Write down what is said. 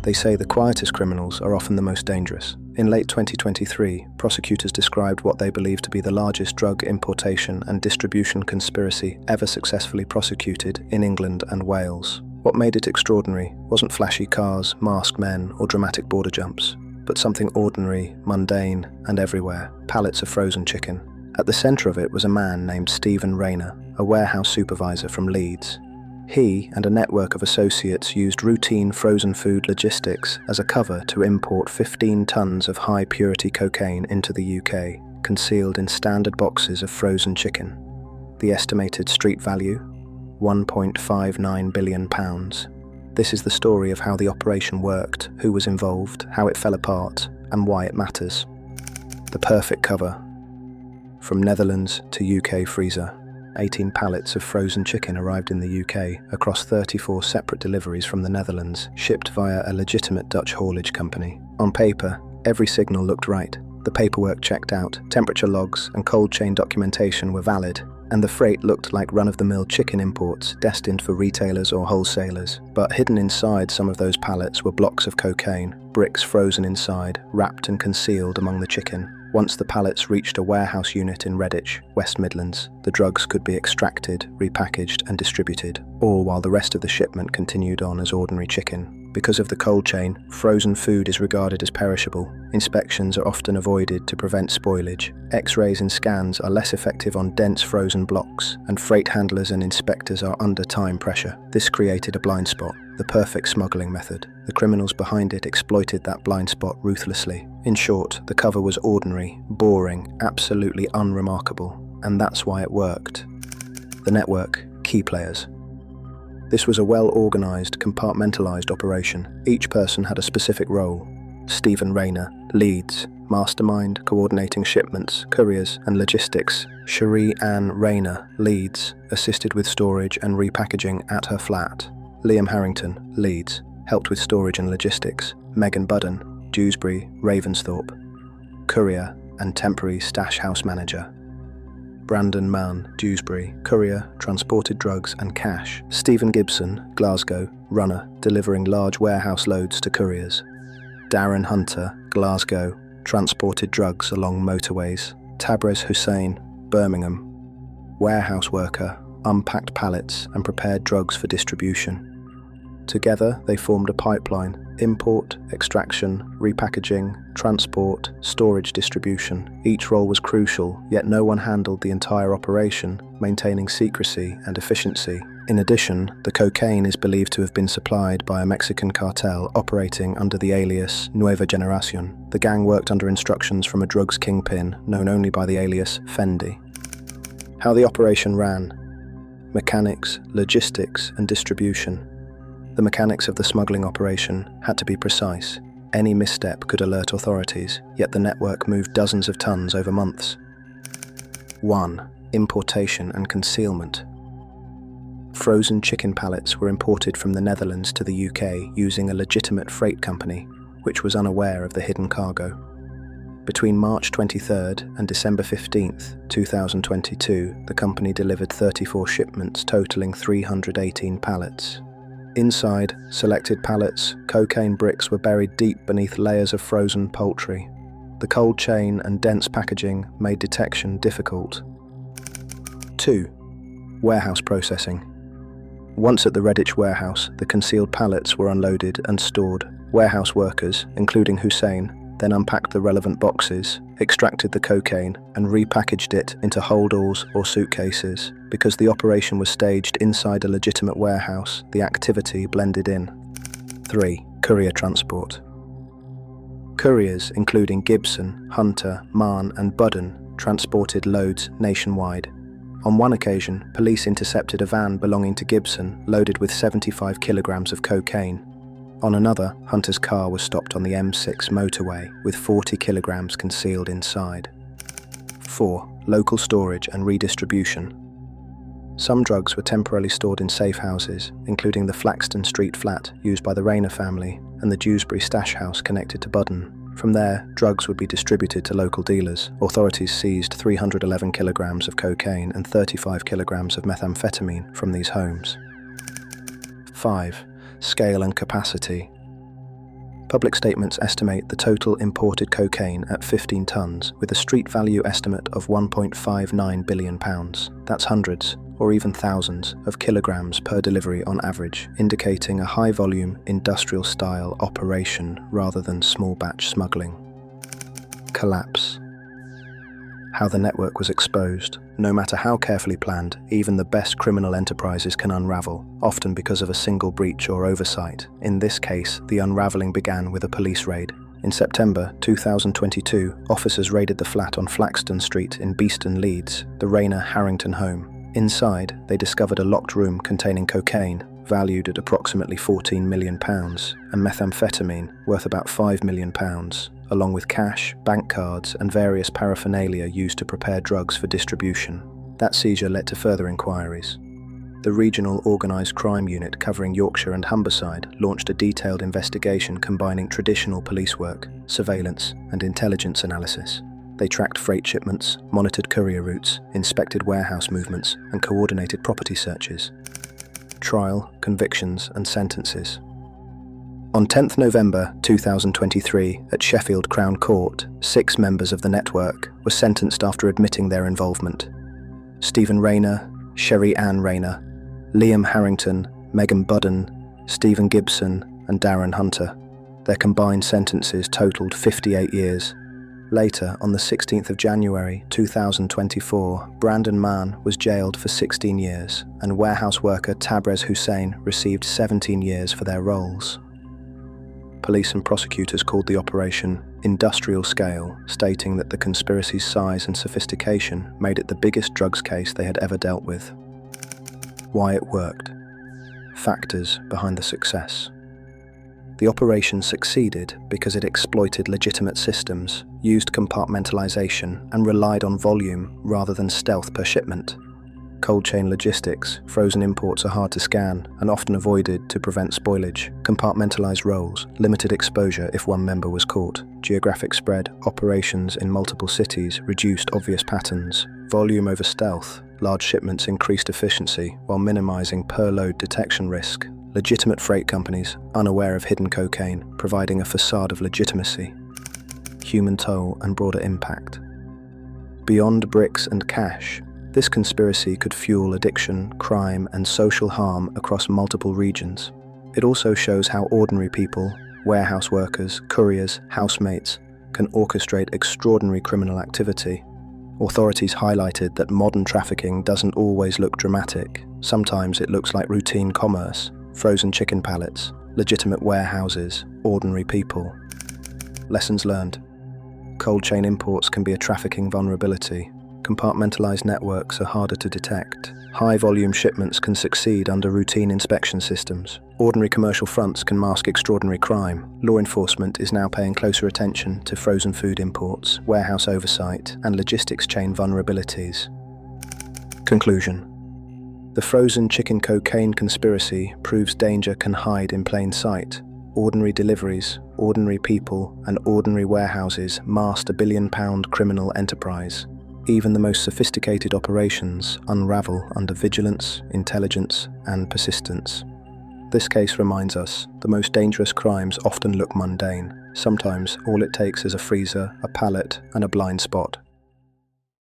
They say the quietest criminals are often the most dangerous. In late 2023, prosecutors described what they believe to be the largest drug importation and distribution conspiracy ever successfully prosecuted in England and Wales. What made it extraordinary wasn't flashy cars, masked men, or dramatic border jumps, but something ordinary, mundane, and everywhere: pallets of frozen chicken. At the centre of it was a man named Stephen Rayner, a warehouse supervisor from Leeds. He and a network of associates used routine frozen food logistics as a cover to import 15 tons of high-purity cocaine into the UK, concealed in standard boxes of frozen chicken. The estimated street value? £1.59 billion. This is the story of how the operation worked, who was involved, how it fell apart, and why it matters. The perfect cover. From Netherlands to UK freezer, 18 pallets of frozen chicken arrived in the UK across 34 separate deliveries from the Netherlands, shipped via a legitimate Dutch haulage company. On paper, every signal looked right. The paperwork checked out, temperature logs and cold chain documentation were valid, and the freight looked like run-of-the-mill chicken imports destined for retailers or wholesalers. But hidden inside some of those pallets were blocks of cocaine, bricks frozen inside, wrapped and concealed among the chicken. Once the pallets reached a warehouse unit in Redditch, West Midlands, the drugs could be extracted, repackaged and distributed, all while the rest of the shipment continued on as ordinary chicken. Because of the cold chain, frozen food is regarded as perishable. Inspections are often avoided to prevent spoilage. X-rays and scans are less effective on dense frozen blocks, and freight handlers and inspectors are under time pressure. This created a blind spot, the perfect smuggling method. The criminals behind it exploited that blind spot ruthlessly. In short, the cover was ordinary, boring, absolutely unremarkable, and that's why it worked. The network, key players. This was a well-organised, compartmentalised operation. Each person had a specific role. Stephen Rayner, Leeds, mastermind, coordinating shipments, couriers and logistics. Cherie Ann Rayner, Leeds, assisted with storage and repackaging at her flat. Liam Harrington, Leeds, helped with storage and logistics. Megan Budden, Dewsbury, Ravensthorpe, courier and temporary stash house manager. Brandon Mann, Dewsbury, courier, transported drugs and cash. Stephen Gibson, Glasgow, runner, delivering large warehouse loads to couriers. Darren Hunter, Glasgow, transported drugs along motorways. Tabrez Hussain, Birmingham, warehouse worker, unpacked pallets and prepared drugs for distribution. Together, they formed a pipeline: import, extraction, repackaging, transport, storage, distribution. Each role was crucial, yet no one handled the entire operation, maintaining secrecy and efficiency. In addition, the cocaine is believed to have been supplied by a Mexican cartel operating under the alias Nueva Generación. The gang worked under instructions from a drugs kingpin known only by the alias Fendi. How the operation ran: mechanics, logistics, and distribution. The mechanics of the smuggling operation had to be precise. Any misstep could alert authorities, yet the network moved dozens of tons over months. 1. Importation and concealment. Frozen chicken pallets were imported from the Netherlands to the UK using a legitimate freight company, which was unaware of the hidden cargo. Between March 23rd and December 15th, 2022, the company delivered 34 shipments totaling 318 pallets. Inside selected pallets, cocaine bricks were buried deep beneath layers of frozen poultry. The cold chain and dense packaging made detection difficult. 2. Warehouse processing. Once at the Redditch warehouse, the concealed pallets were unloaded and stored. Warehouse workers, including Hussein, then unpacked the relevant boxes, extracted the cocaine, and repackaged it into holdalls or suitcases. Because the operation was staged inside a legitimate warehouse, the activity blended in. 3. Courier Transport. Couriers, including Gibson, Hunter, Mann, and Budden, transported loads nationwide. On one occasion, police intercepted a van belonging to Gibson, loaded with 75 kilograms of cocaine. On another, Hunter's car was stopped on the M6 motorway, with 40 kilograms concealed inside. 4. Local storage and redistribution. Some drugs were temporarily stored in safe houses, including the Flaxton Street flat used by the Rayner family and the Dewsbury stash house connected to Budden. From there, drugs would be distributed to local dealers. Authorities seized 311 kilograms of cocaine and 35 kilograms of methamphetamine from these homes. 5. Scale and capacity. Public statements estimate the total imported cocaine at 15 tons, with a street value estimate of £1.59 billion. That's hundreds, or even thousands, of kilograms per delivery on average, indicating a high-volume, industrial-style operation rather than small-batch smuggling. Collapse. How the network was exposed. No matter how carefully planned, even the best criminal enterprises can unravel, often because of a single breach or oversight. In this case, the unraveling began with a police raid. In September 2022, officers raided the flat on Flaxton Street in Beeston, Leeds, the Rayner Harrington home. Inside, they discovered a locked room containing cocaine, valued at approximately £14 million, and methamphetamine, worth about £5 million, along with cash, bank cards, and various paraphernalia used to prepare drugs for distribution. That seizure led to further inquiries. The regional organised crime unit covering Yorkshire and Humberside launched a detailed investigation combining traditional police work, surveillance, and intelligence analysis. They tracked freight shipments, monitored courier routes, inspected warehouse movements, and coordinated property searches. Trial, convictions, and sentences. On 10th November 2023, at Sheffield Crown Court, 6 members of the network were sentenced after admitting their involvement. Stephen Rayner, Sherry Ann Rayner, Liam Harrington, Megan Budden, Stephen Gibson, and Darren Hunter. Their combined sentences totaled 58 years. Later, on the 16th of January 2024, Brandon Mann was jailed for 16 years, and warehouse worker Tabrez Hussain received 17 years for their roles. Police and prosecutors called the operation industrial scale, stating that the conspiracy's size and sophistication made it the biggest drugs case they had ever dealt with. Why it worked. Factors behind the success. The operation succeeded because it exploited legitimate systems, used compartmentalization, and relied on volume rather than stealth per shipment. Cold chain logistics, frozen imports are hard to scan and often avoided to prevent spoilage. Compartmentalized roles, limited exposure if one member was caught. Geographic spread, operations in multiple cities reduced obvious patterns. Volume over stealth, large shipments increased efficiency while minimizing per-load detection risk. Legitimate freight companies, unaware of hidden cocaine, providing a facade of legitimacy. Human toll and broader impact. Beyond bricks and cash, this conspiracy could fuel addiction, crime, and social harm across multiple regions. It also shows how ordinary people, warehouse workers, couriers, housemates, can orchestrate extraordinary criminal activity. Authorities highlighted that modern trafficking doesn't always look dramatic. Sometimes it looks like routine commerce, frozen chicken pallets, legitimate warehouses, ordinary people. Lessons learned. Cold chain imports can be a trafficking vulnerability. Compartmentalized networks are harder to detect. High-volume shipments can succeed under routine inspection systems. Ordinary commercial fronts can mask extraordinary crime. Law enforcement is now paying closer attention to frozen food imports, warehouse oversight, and logistics chain vulnerabilities. Conclusion. The frozen chicken cocaine conspiracy proves danger can hide in plain sight. Ordinary deliveries, ordinary people, and ordinary warehouses masked a billion-pound criminal enterprise. Even the most sophisticated operations unravel under vigilance, intelligence, and persistence. This case reminds us, the most dangerous crimes often look mundane. Sometimes all it takes is a freezer, a pallet, and a blind spot.